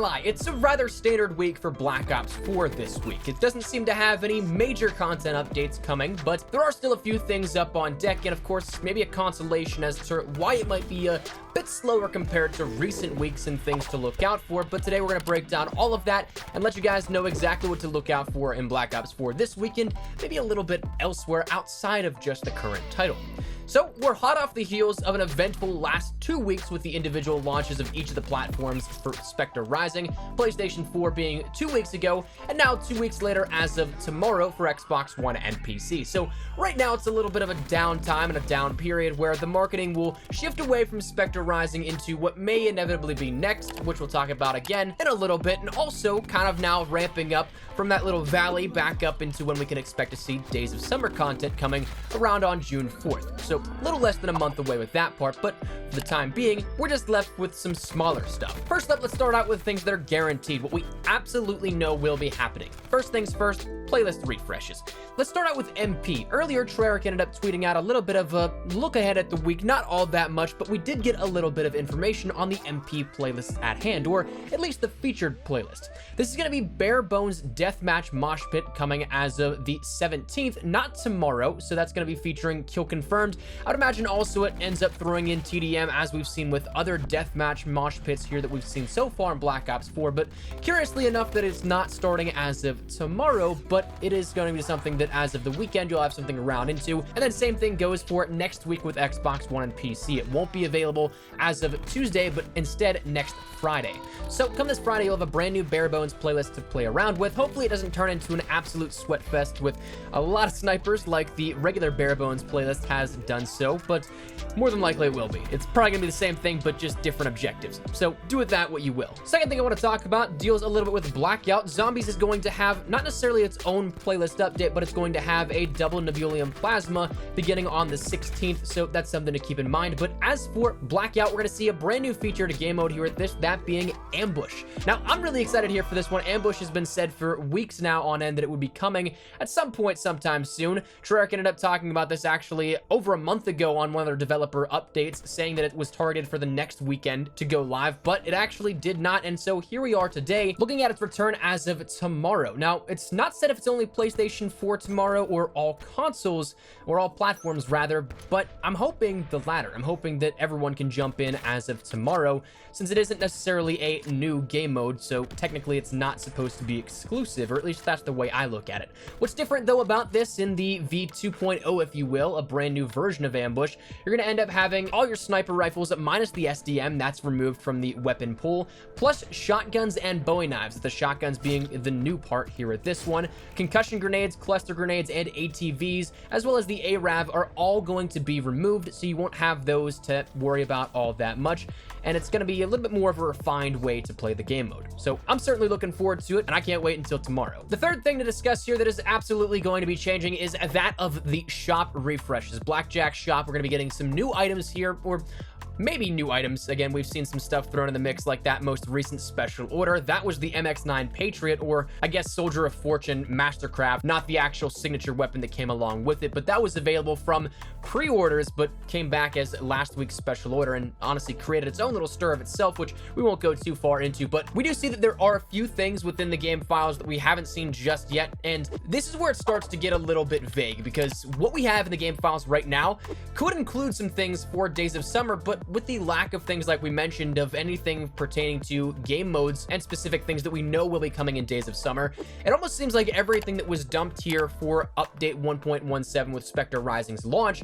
lie, it's a rather standard week for Black Ops 4 this week. It doesn't seem to have any major content updates coming, but there are still a few things up on deck, and of course, maybe a consolation as to why it might be a bit slower compared to recent weeks and things to look out for. But today we're going to break down all of that and let you guys know exactly what to look out for in Black Ops 4 this weekend, maybe a little bit elsewhere outside of just the current title. So we're hot off the heels of an eventful last 2 weeks with the individual launches of each of the platforms for Spectre Rising, PlayStation 4 being 2 weeks ago, and now 2 weeks later as of tomorrow for Xbox One and PC. So right now it's a little bit of a downtime and a down period where the marketing will shift away from Spectre Rising into what may inevitably be next, which we'll talk about again in a little bit, and also kind of now ramping up from that little valley back up into when we can expect to see Days of Summer content coming around on June 4th. So a little less than a month away with that part, but for the time being, we're just left with some smaller stuff. First up, let's start out with things that are guaranteed, what we absolutely know will be happening. First things first, playlist refreshes. Let's start out with MP. Earlier, Treyarch ended up tweeting out a little bit of a look ahead at the week, not all that much, but we did get a little bit of information on the MP playlists at hand, or at least the featured playlist. This is going to be Bare Bones Deathmatch Mosh Pit coming as of the 17th, not tomorrow, so that's going to be featuring Kill Confirmed. I would imagine also it ends up throwing in TDM as we've seen with other deathmatch mosh pits here that we've seen so far in Black Ops 4, but curiously enough that it's not starting as of tomorrow, but it is going to be something that as of the weekend you'll have something to round into. And then same thing goes for next week with Xbox One and PC. It won't be available as of Tuesday, but instead next Friday. So come this Friday, you'll have a brand new Bare Bones playlist to play around with. Hopefully it doesn't turn into an absolute sweat fest with a lot of snipers like the regular Bare Bones playlist has done so, but more than likely it will be. It's probably gonna be the same thing, but just different objectives. So do with that what you will. Second thing I want to talk about deals a little bit with Blackout. Zombies is going to have not necessarily its own playlist update, but it's going to have a double Nebulium Plasma beginning on the 16th, so that's something to keep in mind. But as for Blackout, we're gonna see a brand new feature to game mode here with this, that being Ambush. Now, I'm really excited here for this one. Ambush has been said for weeks now on end that it would be coming at some point sometime soon. Treyarch ended up talking about this actually over a month ago on one of their developer updates, saying that it was targeted for the next weekend to go live, but it actually did not, and so here we are today looking at its return as of tomorrow. Now, it's not said if it's only PlayStation 4 tomorrow or all consoles, or all platforms rather, but I'm hoping the latter. I'm hoping that everyone can jump in as of tomorrow, since it isn't necessarily a new game mode, so technically it's not supposed to be exclusive, or at least that's the way I look at it. What's different though about this in the V2.0, if you will, a brand new version of Ambush, you're going to end up having all your sniper rifles minus the SDM, that's removed from the weapon pool, plus shotguns and Bowie knives, the shotguns being the new part here at this one. Concussion grenades, cluster grenades, and ATVs, as well as the ARAV are all going to be removed, so you won't have those to worry about all that much, and it's going to be a little bit more of a refined way to play the game mode. So I'm certainly looking forward to it, and I can't wait until tomorrow. The third thing to discuss here that is absolutely going to be changing is that of the shop refreshes. Blackjack's shop, we're going to be getting some new items here, or maybe new items. Again, we've seen some stuff thrown in the mix like that most recent special order. That was the MX-9 Patriot, or I guess Soldier of Fortune Mastercraft, not the actual signature weapon that came along with it, but that was available from pre-orders, but came back as last week's special order and honestly created its own little stir of itself, which we won't go too far into. But we do see that there are a few things within the game files that we haven't seen just yet, and this is where it starts to get a little bit vague, because what we have in the game files right now could include some things for Days of Summer, but with the lack of things like we mentioned of anything pertaining to game modes and specific things that we know will be coming in Days of Summer, it almost seems like everything that was dumped here for update 1.17 with Spectre Rising's launch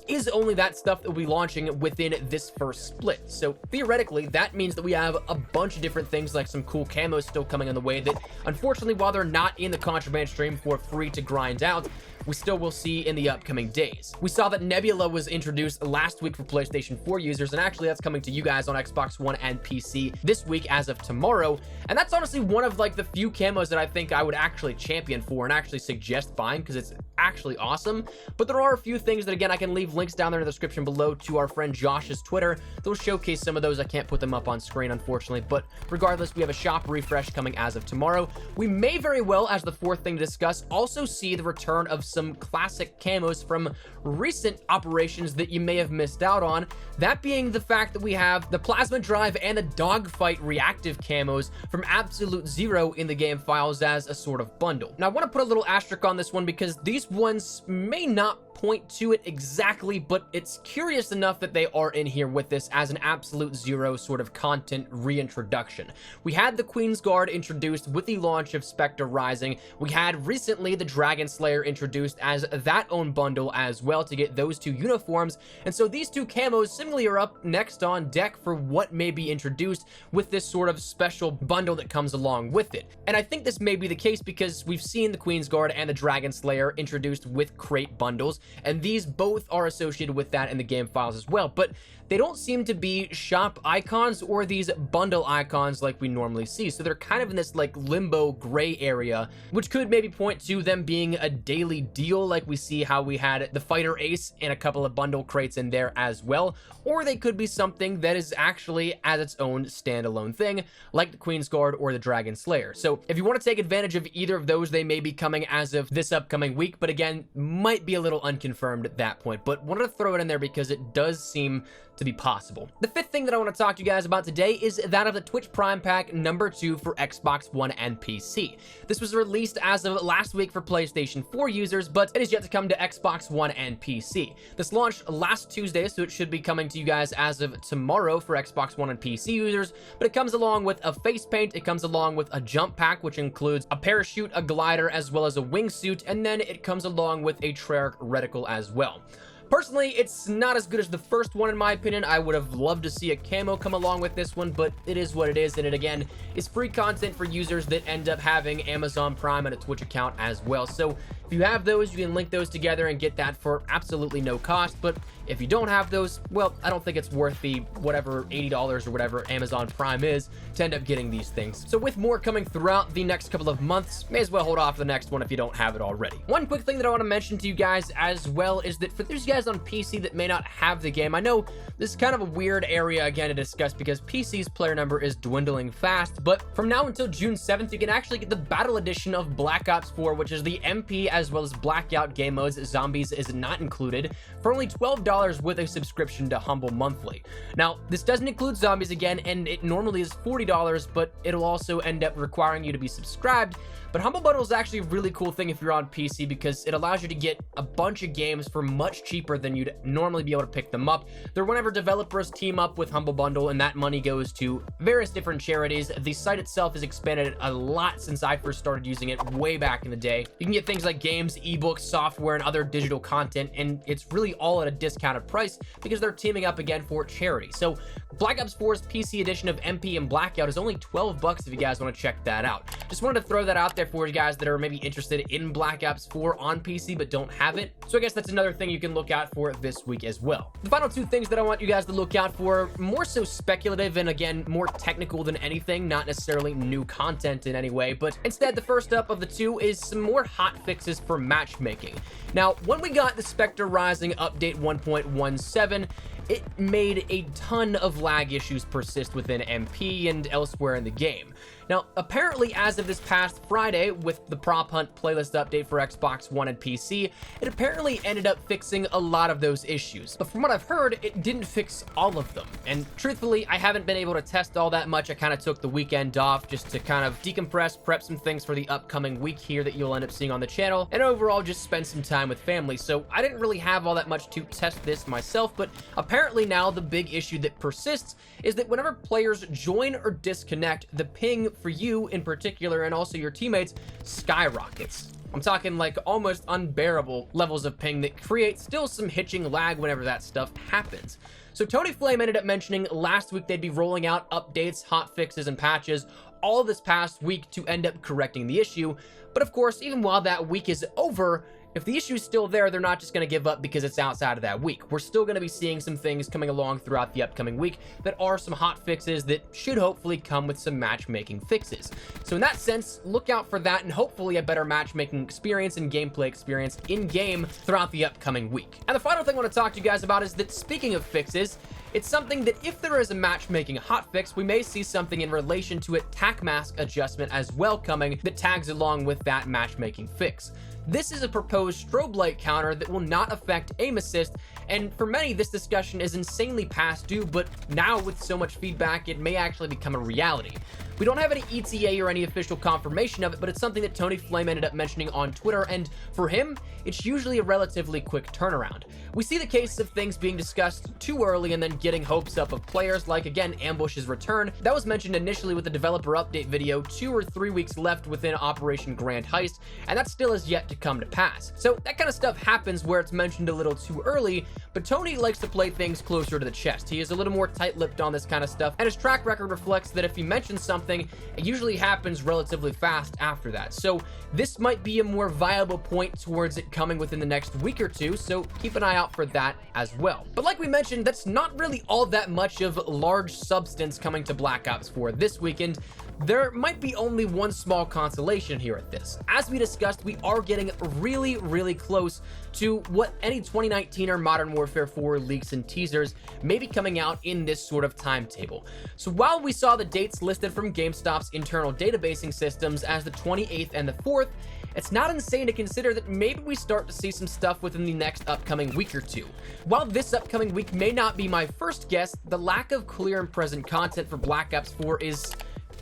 is only that stuff that will be launching within this first split. So theoretically, that means that we have a bunch of different things like some cool camos still coming on the way that, unfortunately, while they're not in the contraband stream for free to grind out, we still will see in the upcoming days. We saw that Nebula was introduced last week for PlayStation 4 users, and actually that's coming to you guys on Xbox One and PC this week as of tomorrow, and that's honestly one of like the few camos that I think I would actually champion for and actually suggest buying, because it's actually awesome. But there are a few things that, again, I can leave links down there in the description below to our friend Josh's Twitter. They'll showcase some of those. I can't put them up on screen, unfortunately, but regardless, we have a shop refresh coming as of tomorrow. We may very well, as the fourth thing to discuss, also see the return of some classic camos from recent operations that you may have missed out on. That being the fact that we have the plasma drive and the dogfight reactive camos from Absolute Zero in the game files as a sort of bundle. Now I want to put a little asterisk on this one because these ones may not point to it exactly, but it's curious enough that they are in here with this as an Absolute Zero sort of content reintroduction. We had the Queen's Guard introduced with the launch of Spectre Rising. We had recently the Dragon Slayer introduced as that own bundle as well to get those two uniforms, and so these two camos seemingly are up next on deck for what may be introduced with this sort of special bundle that comes along with it. And I think this may be the case because we've seen the Queen's Guard and the Dragon Slayer introduced with crate bundles, and these both are associated with that in the game files as well, but they don't seem to be shop icons or these bundle icons like we normally see. So they're kind of in this like limbo gray area, which could maybe point to them being a daily deal, like we see how we had the Fighter Ace and a couple of bundle crates in there as well. Or they could be something that is actually as its own standalone thing, like the Queen's Guard or the Dragon Slayer. So if you want to take advantage of either of those, they may be coming as of this upcoming week, but again, might be a little unconfirmed at that point. But wanted to throw it in there because it does seem to be possible. The fifth thing that I want to talk to you guys about today is that of the Twitch Prime Pack number 2 for Xbox One and PC. This was released as of last week for PlayStation 4 users, but it is yet to come to Xbox One and PC. This launched last Tuesday, so it should be coming to you guys as of tomorrow for Xbox One and PC users, but it comes along with a face paint, it comes along with a jump pack, which includes a parachute, a glider, as well as a wingsuit, and then it comes along with a Treyarch reticle as well. Personally, it's not as good as the first one in my opinion. I would have loved to see a camo come along with this one, but it is what it is, and it again is free content for users that end up having Amazon Prime and a Twitch account as well. So if you have those, you can link those together and get that for absolutely no cost, but if you don't have those, well, I don't think it's worth the whatever $80 or whatever Amazon Prime is to end up getting these things. So with more coming throughout the next couple of months, may as well hold off the next one if you don't have it already. One quick thing that I want to mention to you guys as well is that for those guys on PC that may not have the game, I know this is kind of a weird area again to discuss because PC's player number is dwindling fast, but from now until June 7th, you can actually get the Battle Edition of Black Ops 4, which is the MP as well as Blackout game modes. Zombies is not included, for only $12 with a subscription to Humble Monthly. Now, this doesn't include Zombies again, and it normally is $40, but it'll also end up requiring you to be subscribed. But Humble Bundle is actually a really cool thing if you're on PC because it allows you to get a bunch of games for much cheaper than you'd normally be able to pick them up. They're whenever developers team up with Humble Bundle, and that money goes to various different charities. The site itself has expanded a lot since I first started using it way back in the day. You can get things like games, ebooks, software, and other digital content, and it's really all at a discounted price because they're teaming up again for charity. So Black Ops 4's PC edition of MP and Blackout is only $12 if you guys want to check that out. Just wanted to throw that out there for you guys that are maybe interested in Black Ops 4 on PC but don't have it. So I guess that's another thing you can look out for this week as well. The final two things that I want you guys to look out for, more so speculative and again more technical than anything, not necessarily new content in any way, but instead the first up of the two is some more hot fixes for matchmaking. Now, when we got the Spectre Rising update 1.17, it made a ton of lag issues persist within MP and elsewhere in the game. Now, apparently, as of this past Friday, with the Prop Hunt playlist update for Xbox One and PC, it apparently ended up fixing a lot of those issues. But from what I've heard, it didn't fix all of them. And truthfully, I haven't been able to test all that much. I kind of took the weekend off just to kind of decompress, prep some things for the upcoming week here that you'll end up seeing on the channel, and overall just spend some time with family. So I didn't really have all that much to test this myself, but apparently now the big issue that persists is that whenever players join or disconnect, the ping for you in particular and also your teammates skyrockets. I'm talking like almost unbearable levels of ping that create still some hitching lag whenever that stuff happens. So Tony Flame ended up mentioning last week they'd be rolling out updates, hot fixes, and patches all this past week to end up correcting the issue. But of course, even while that week is over, if the issue's still there, they're not just going to give up because it's outside of that week. We're still going to be seeing some things coming along throughout the upcoming week that are some hot fixes that should hopefully come with some matchmaking fixes. So in that sense, look out for that and hopefully a better matchmaking experience and gameplay experience in-game throughout the upcoming week. And the final thing I want to talk to you guys about is that speaking of fixes, it's something that if there is a matchmaking hotfix, we may see something in relation to a tac mask adjustment as well coming that tags along with that matchmaking fix. This is a proposed strobe light counter that will not affect aim assist, and for many, this discussion is insanely past due, but now with so much feedback, it may actually become a reality. We don't have any ETA or any official confirmation of it, but it's something that Tony Flame ended up mentioning on Twitter, and for him, it's usually a relatively quick turnaround. We see the case of things being discussed too early and then getting hopes up of players, like again, Ambush's return. That was mentioned initially with the developer update video 2 or 3 weeks left within Operation Grand Heist, and that still is yet to come to pass. So that kind of stuff happens where it's mentioned a little too early, but Tony likes to play things closer to the chest. He is a little more tight-lipped on this kind of stuff, and his track record reflects that if he mentions something, it usually happens relatively fast after that. So this might be a more viable point towards it coming within the next week or two, so keep an eye out for that as well. But like we mentioned, that's not really all that much of large substance coming to Black Ops 4 this weekend. There might be only one small consolation here at this. As we discussed, we are getting really close to what any 2019 or Modern Warfare 4 leaks and teasers may be coming out in this sort of timetable. So while we saw the dates listed from GameStop's internal databasing systems as the 28th and the 4th, it's not insane to consider that maybe we start to see some stuff within the next upcoming week or two. While this upcoming week may not be my first guess, the lack of clear and present content for Black Ops 4 is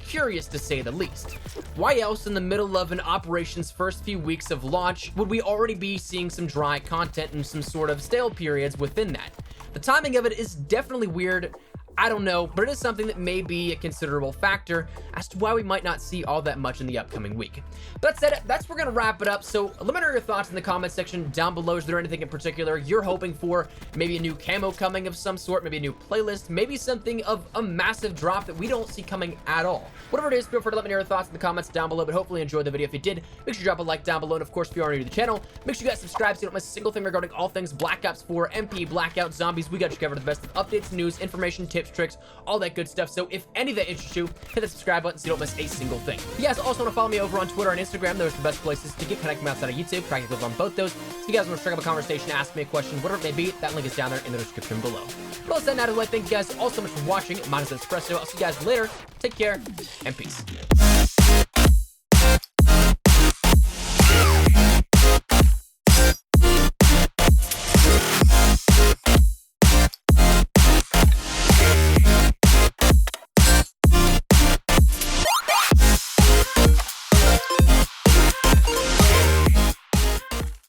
curious to say the least. Why else in the middle of an operation's first few weeks of launch would we already be seeing some dry content and some sort of stale periods within that? The timing of it is definitely weird. I don't know, but it is something that may be a considerable factor as to why we might not see all that much in the upcoming week. That said, that's where we're going to wrap it up, so let me know your thoughts in the comment section down below. Is there anything in particular you're hoping for? Maybe a new camo coming of some sort, maybe a new playlist, maybe something of a massive drop that we don't see coming at all. Whatever it is, feel free to let me know your thoughts in the comments down below, but hopefully you enjoyed the video. If you did, make sure you drop a like down below, and of course, if you are new to the channel, make sure you guys subscribe so you don't miss a single thing regarding all things Black Ops 4, MP, Blackout, Zombies. We got you covered the best of updates, news, information, tips, tricks, all that good stuff. So if any of that interests you, hit the subscribe button so you don't miss a single thing. If you guys also want to follow me over on Twitter and Instagram, those are the best places to get connected outside of YouTube. Practically on both those. So if you guys want to strike up a conversation, ask me a question, whatever it may be, that link is down there in the description below. Well, that's that out of the way. Thank you guys all so much for watching. Mine is Espresso. I'll see you guys later. Take care and peace.